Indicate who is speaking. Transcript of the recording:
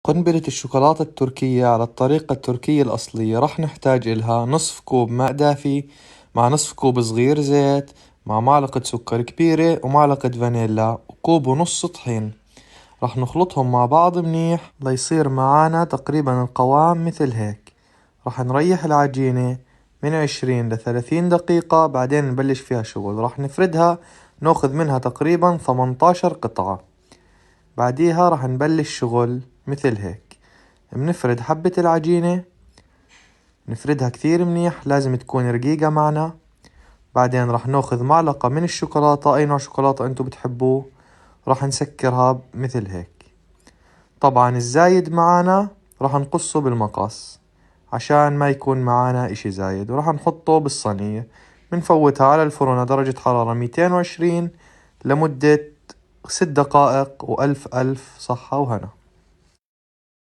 Speaker 1: قنبلة الشوكولاتة التركية على الطريقة التركية الأصلية راح نحتاج إلها نصف كوب ماء دافي مع نصف كوب صغير زيت مع معلقة سكر كبيرة ومعلقة فانيلا وكوب ونص طحين. راح نخلطهم مع بعض منيح ليصير معانا تقريبا القوام مثل هيك. راح نريح العجينة من 20 ل30 دقيقة، بعدين نبلش فيها شغل. راح نفردها، ناخذ منها تقريبا 18 قطعة. بعديها راح نبلش شغل مثل هيك. بنفرد حبة العجينة، نفردها كثير منيح، لازم تكون رقيقة معنا. بعدين راح ناخذ معلقة من الشوكولاتة، أي نوع شوكولاتة أنتو بتحبوه، راح نسكرها مثل هيك. طبعا الزايد معانا راح نقصه بالمقص عشان ما يكون معانا إشي زايد، وراح نحطه بالصينية. بنفوتها على الفرن على درجة حرارة 220 لمدة 6 دقائق، وألف ألف صحة وهنا.